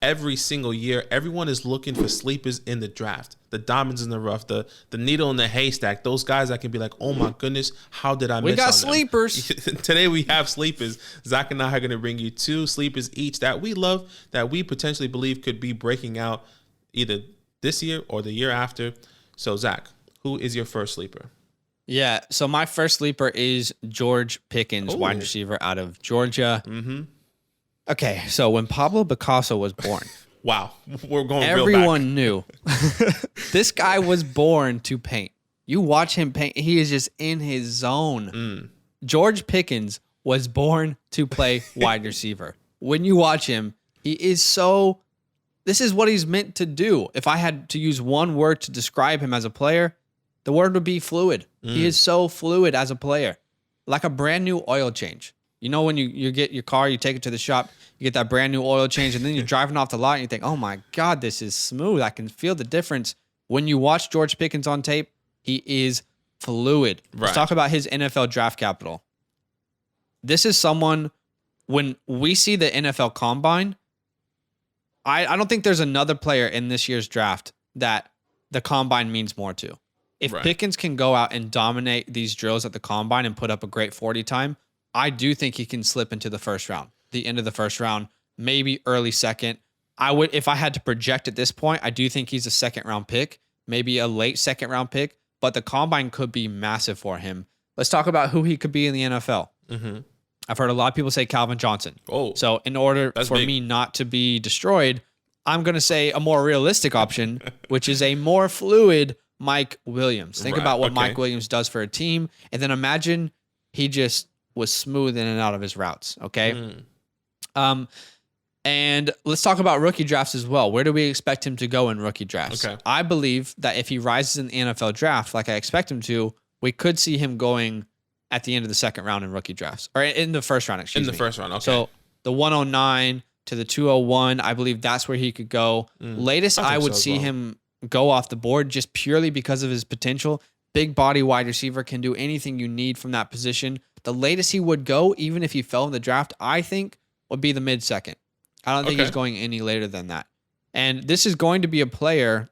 every single year, everyone is looking for sleepers in the draft. The diamonds in the rough, the needle in the haystack. Those guys that can be like, oh my goodness, how did I miss on them? We got sleepers. Today we have sleepers. Zach and I are going to bring you 2 sleepers each that we love, that we potentially believe could be breaking out either this year or the year after. So Zach, who is your first sleeper? Yeah, so my first sleeper is George Pickens, wide receiver out of Georgia. Mm-hmm. Okay, so when Pablo Picasso was born, wow, we're going real back. Everyone knew this guy was born to paint. You watch him paint, he is just in his zone. George Pickens was born to play wide receiver. When you watch him, he is so, this is what he's meant to do. If I had to use one word to describe him as a player, the word would be fluid. He is so fluid as a player, like a brand new oil change. You know, when you get your car, you take it to the shop, you get that brand new oil change, and then you're driving off the lot and you think, oh my God, this is smooth. I can feel the difference. When you watch George Pickens on tape, he is fluid. Right. Let's talk about his NFL draft capital. This is someone, when we see the NFL combine, I don't think there's another player in this year's draft that the combine means more to. If Pickens can go out and dominate these drills at the combine and put up a great 40 time, I do think he can slip into the first round, the end of the first round, maybe early second. I would, if I had to project at this point, I do think he's a second round pick, maybe a late second round pick, but the combine could be massive for him. Let's talk about who he could be in the NFL. Mm-hmm. I've heard a lot of people say Calvin Johnson. Oh, so in order for me not to be destroyed, I'm going to say a more realistic option, which is a more fluid Mike Williams. Think about what Mike Williams does for a team, and then imagine he just was smooth in and out of his routes. Okay. And let's talk about rookie drafts as well. Where do we expect him to go in rookie drafts? Okay. I believe that if he rises in the NFL draft, like I expect him to, we could see him going at the end of the second round in rookie drafts, or in the first round, excuse me. In the first round, okay. So the 109 to the 201, I believe that's where he could go. Latest, I would see him go off the board just purely because of his potential. Big body wide receiver, can do anything you need from that position. The latest he would go, even if he fell in the draft, I think would be the mid-second. I don't think he's going any later than that. And this is going to be a player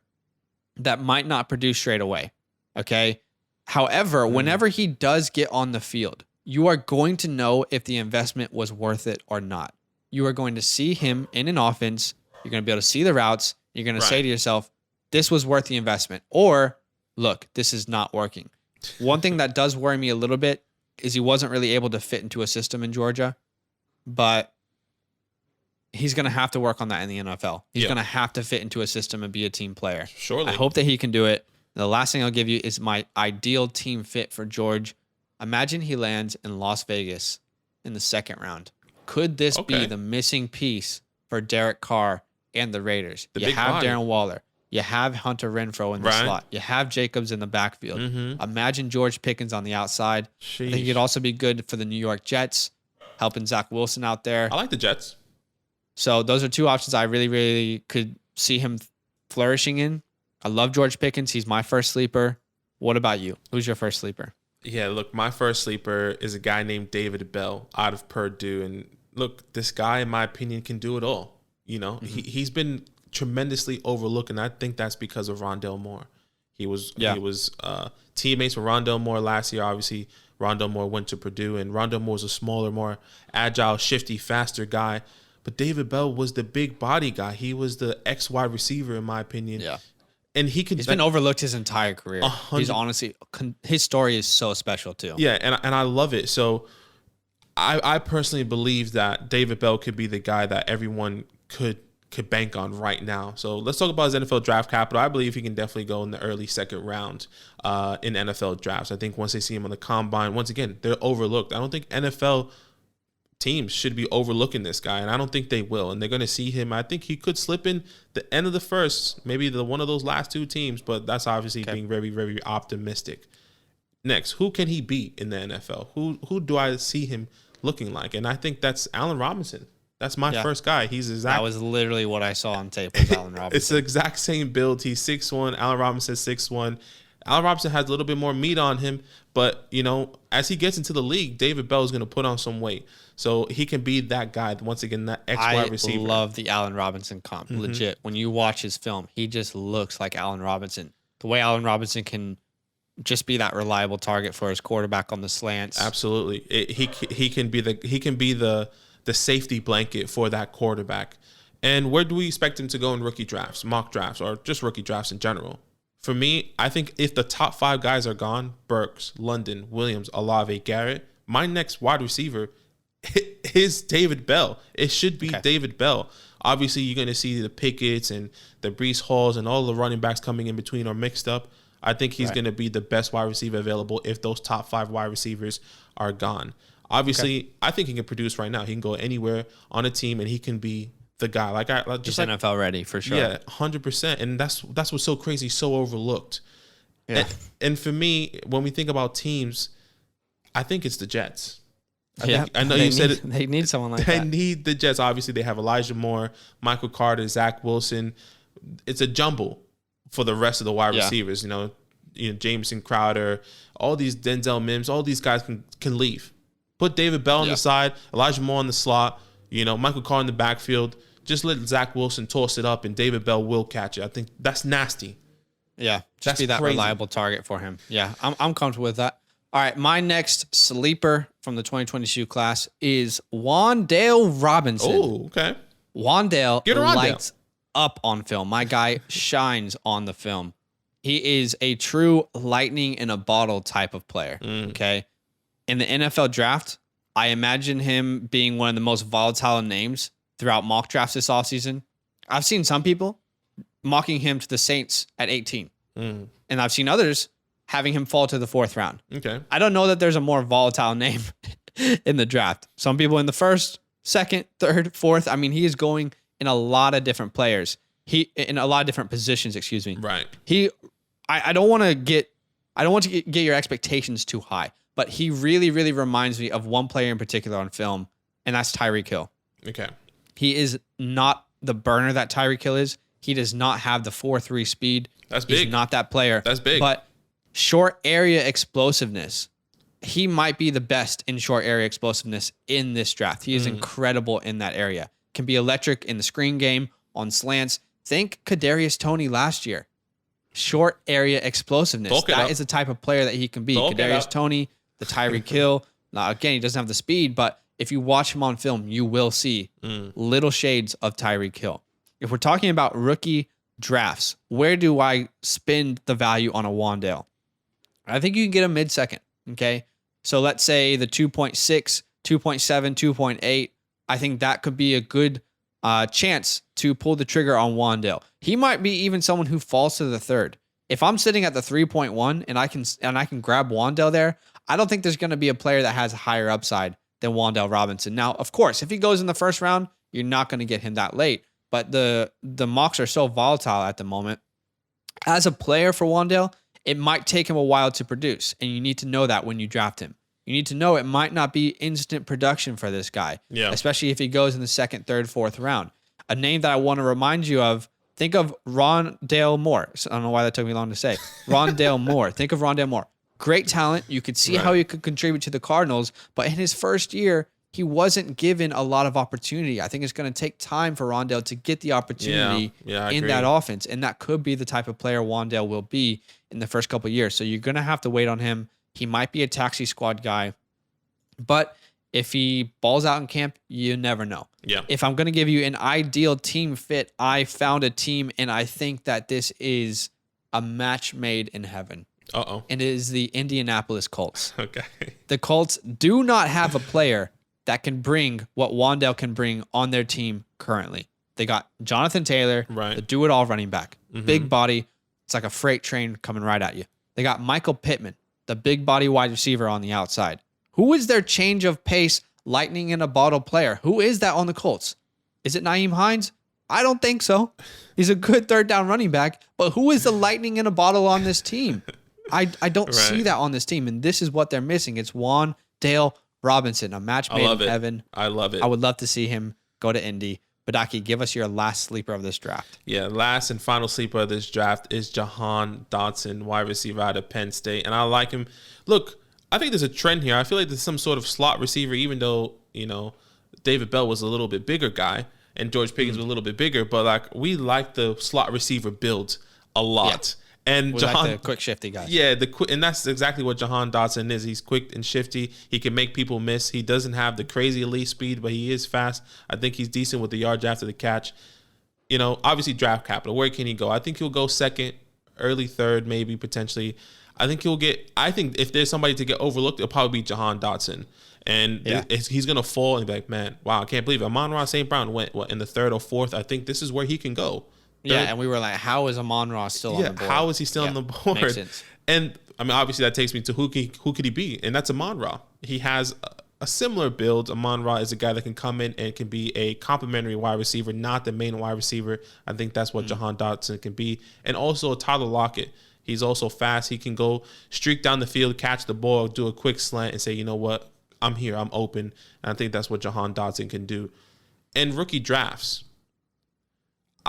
that might not produce straight away. Okay. However, whenever he does get on the field, you are going to know if the investment was worth it or not. You are going to see him in an offense. You're going to be able to see the routes. You're going to say to yourself, this was worth the investment. Or, look, this is not working. One thing that does worry me a little bit is he wasn't really able to fit into a system in Georgia. But he's going to have to work on that in the NFL. He's going to have to fit into a system and be a team player. Surely. I hope that he can do it. The last thing I'll give you is my ideal team fit for George. Imagine he lands in Las Vegas in the second round. Could this be the missing piece for Derek Carr and the Raiders? You have Darren Waller. You have Hunter Renfrow in the slot. You have Jacobs in the backfield. Imagine George Pickens on the outside. I think he'd also be good for the New York Jets, helping Zach Wilson out there. I like the Jets. So those are two options I really, really could see him flourishing in. I love George Pickens. He's my first sleeper. What about you? Who's your first sleeper? Yeah, look, my first sleeper is a guy named David Bell out of Purdue. And look, this guy, in my opinion, can do it all. You know, he's been tremendously overlooked, and I think that's because of Rondale Moore. He was teammates with Rondale Moore last year. Obviously, Rondale Moore went to Purdue, and Rondale Moore was a smaller, more agile, shifty, faster guy. But David Bell was the big body guy. He was the X wide receiver, in my opinion. Yeah. And he's been overlooked his entire career. He's honestly, his story is so special too. Yeah, and I love it. So I personally believe that David Bell could be the guy that everyone could bank on right now. So let's talk about his NFL draft capital. I believe he can definitely go in the early second round in NFL drafts. I think once they see him on the combine, once again, they're overlooked. I don't think NFL teams should be overlooking this guy, and I don't think they will. And they're going to see him. I think he could slip in the end of the first, maybe one of those last two teams, but that's obviously being very, very optimistic. Next, who can he beat in the NFL? Who do I see him looking like? And I think that's Allen Robinson. That's my first guy. That was literally what I saw on tape with Allen Robinson. It's the exact same build. He's 6'1". Allen Robinson 6'1". Allen Robinson has a little bit more meat on him, but, as he gets into the league, David Bell is going to put on some weight. So he can be that guy, once again, that wide receiver. I love the Allen Robinson comp. Legit. When you watch his film, he just looks like Allen Robinson. The way Allen Robinson can just be that reliable target for his quarterback on the slants. Absolutely. He can be the safety blanket for that quarterback. And where do we expect him to go in rookie drafts, mock drafts, or just rookie drafts in general? For me, I think if the top 5 guys are gone, Burks, London, Williams, Olave, Garrett, my next wide receiver is David Bell. It should be David Bell. Obviously, you're going to see the Pickett's and the Breece Halls and all the running backs coming in between are mixed up. I think he's going to be the best wide receiver available if those top 5 wide receivers are gone. Obviously, I think he can produce right now. He can go anywhere on a team, and he can be the guy. Just NFL ready for sure. Yeah, 100%. And that's what's so crazy, so overlooked. Yeah. And for me, when we think about teams, I think it's the Jets. I know you said it. They need someone like that. They need the Jets. Obviously, they have Elijah Moore, Michael Carter, Zach Wilson. It's a jumble for the rest of the wide receivers. Jameson Crowder, all these Denzel Mims, all these guys can leave. Put David Bell on the side, Elijah Moore on the slot, Michael Carter in the backfield. Just let Zach Wilson toss it up, and David Bell will catch it. I think that's nasty. Yeah, just be that crazy, reliable target for him. Yeah, I'm comfortable with that. All right, my next sleeper from the 2022 class is Wan'Dale Robinson. Oh, okay. Wan'Dale lights up on film. My guy shines on the film. He is a true lightning in a bottle type of player, okay? In the NFL draft, I imagine him being one of the most volatile names throughout mock drafts this offseason. I've seen some people mocking him to the Saints at 18. And I've seen others having him fall to the 4th round. Okay. I don't know that there's a more volatile name in the draft. Some people in the 1st, 2nd, 3rd, 4th. I mean, he is going in a lot of different players. In a lot of different positions, excuse me. Right. I don't want to get your expectations too high, but he really, really reminds me of one player in particular on film, and that's Tyreek Hill. Okay. He is not the burner that Tyreek Hill is. He does not have the 4.3 speed. That's big. He's not that player. That's big. But short area explosiveness, he might be the best in short area explosiveness in this draft. He is incredible in that area. Can be electric in the screen game, on slants. Think Kadarius Toney last year. Short area explosiveness. That is the type of player that he can be. Kadarius Toney, the Tyreek Hill. Now, again, he doesn't have the speed, but if you watch him on film, you will see little shades of Tyreek Hill. If we're talking about rookie drafts, where do I spend the value on a Wan'Dale? I think you can get a mid-second, okay? So let's say the 2.6, 2.7, 2.8. I think that could be a good chance to pull the trigger on Wan'Dale. He might be even someone who falls to the 3rd. If I'm sitting at the 3.1 and I can grab Wan'Dale there, I don't think there's going to be a player that has a higher upside than Wan'Dale Robinson. Now, of course, if he goes in the 1st round, you're not going to get him that late. But the mocks are so volatile at the moment. As a player for Wan'Dale, it might take him a while to produce, and you need to know that when you draft him. You need to know it might not be instant production for this guy, especially if he goes in the 2nd, 3rd, 4th round. A name that I want to rondale Moore. Think of Rondale Moore. I don't know why that took me long to say. Rondale Moore. Think of Rondale Moore. Great talent. You could see how he could contribute to the Cardinals, but in his first year, he wasn't given a lot of opportunity. I think it's going to take time for Rondale to get the opportunity in that offense, and that could be the type of player Wan'Dale will be in the first couple of years. So you're going to have to wait on him. He might be a taxi squad guy, but if he balls out in camp, you never know. Yeah. If I'm going to give you an ideal team fit, I found a team, and I think that this is a match made in heaven. Uh-oh. And it is the Indianapolis Colts. Okay. The Colts do not have a player that can bring what Wan'Dale can bring on their team currently. They got Jonathan Taylor, the do-it-all running back. Big body. It's like a freight train coming right at you. They got Michael Pittman, the big body wide receiver on the outside. Who is their change of pace, lightning in a bottle player? Who is that on the Colts? Is it Nyheim Hines? I don't think so. He's a good 3rd down running back, but who is the lightning in a bottle on this team? I don't see that on this team, and this is what they're missing. It's Wan'Dale Robinson, a match made in heaven. I love it. I would love to see him go to Indy. Badake, give us your last sleeper of this draft. Yeah, last and final sleeper of this draft is Jahan Dotson, wide receiver out of Penn State. And I like him. Look, I think there's a trend here. I feel like there's some sort of slot receiver, even though, David Bell was a little bit bigger guy and George Pickens was a little bit bigger. But, like, we like the slot receiver build a lot. Yeah. And Jahan, like the quick, shifty guys. Yeah, and that's exactly what Jahan Dotson is. He's quick and shifty. He can make people miss. He doesn't have the crazy elite speed, but he is fast. I think he's decent with the yards after the catch. Obviously draft capital. Where can he go? I think he'll go second, early third, maybe potentially. I think if there's somebody to get overlooked, it'll probably be Jahan Dotson. And he's going to fall and be like, man, wow, I can't believe it. Amon-Ra St. Brown went in the third or fourth. I think this is where he can go. Yeah, and we were like, how is Amon-Ra still on the board? How is he still on the board? Makes sense. And, I mean, obviously that takes me to who could he be? And that's Amon-Ra. He has a similar build. Amon-Ra is a guy that can come in and can be a complementary wide receiver, not the main wide receiver. I think that's what Jahan Dotson can be. And also Tyler Lockett. He's also fast. He can go streak down the field, catch the ball, do a quick slant, and say, you know what? I'm here. I'm open. And I think that's what Jahan Dotson can do. And rookie drafts.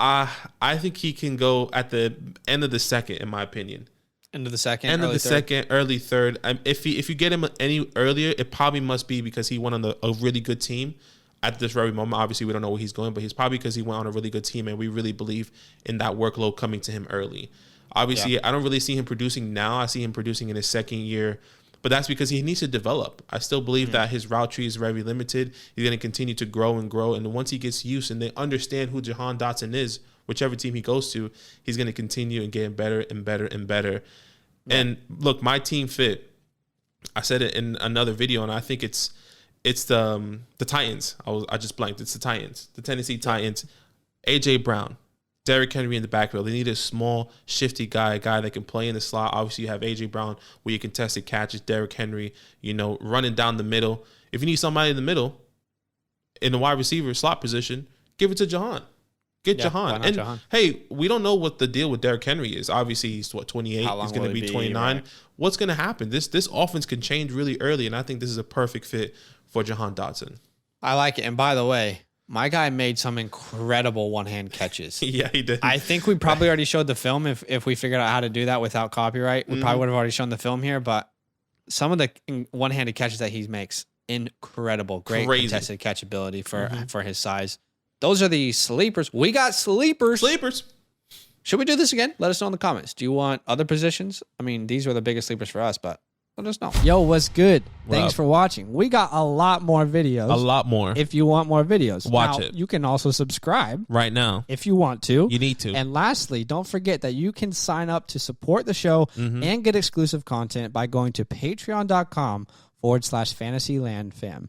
I think he can go at the end of the second, in my opinion. End of the second, end of the second, early third. If you get him any earlier, it probably must be because he went on a really good team at this very moment. Obviously, we don't know where he's going, but he's probably because he went on a really good team, and we really believe in that workload coming to him early. Obviously, I don't really see him producing now. I see him producing in his second year. But that's because he needs to develop. I still believe that his route tree is very limited. He's going to continue to grow and grow. And once he gets used and they understand who Jahan Dotson is, whichever team he goes to, he's going to continue and get better and better and better. Yeah. And look, my team fit. I said it in another video, and I think it's the Titans. I just blanked. It's the Titans, the Tennessee Titans. A.J. Brown, Derrick Henry in the backfield. They need a small, shifty guy, a guy that can play in the slot. Obviously, you have A.J. Brown where you contested catches, Derrick Henry, running down the middle. If you need somebody in the middle, in the wide receiver slot position, give it to Jahan. Get Jahan. And, Jahan? Hey, we don't know what the deal with Derrick Henry is. Obviously, he's 28. He's going to be 29. Right? What's going to happen? This offense can change really early, and I think this is a perfect fit for Jahan Dotson. I like it. And by the way, my guy made some incredible one-hand catches. Yeah, he did. I think we probably already showed the film if we figured out how to do that without copyright. We probably would have already shown the film here, but some of the one-handed catches that he makes, incredible. Great contested catchability for his size. Those are the sleepers. We got sleepers. Should we do this again? Let us know in the comments. Do you want other positions? I mean, these were the biggest sleepers for us, but let us know. Yo, what's good? Thanks for watching. We got a lot more videos. A lot more. If you want more videos. Watch it. You can also subscribe. Right now. If you want to. You need to. And lastly, don't forget that you can sign up to support the show and get exclusive content by going to patreon.com/fantasylandfam.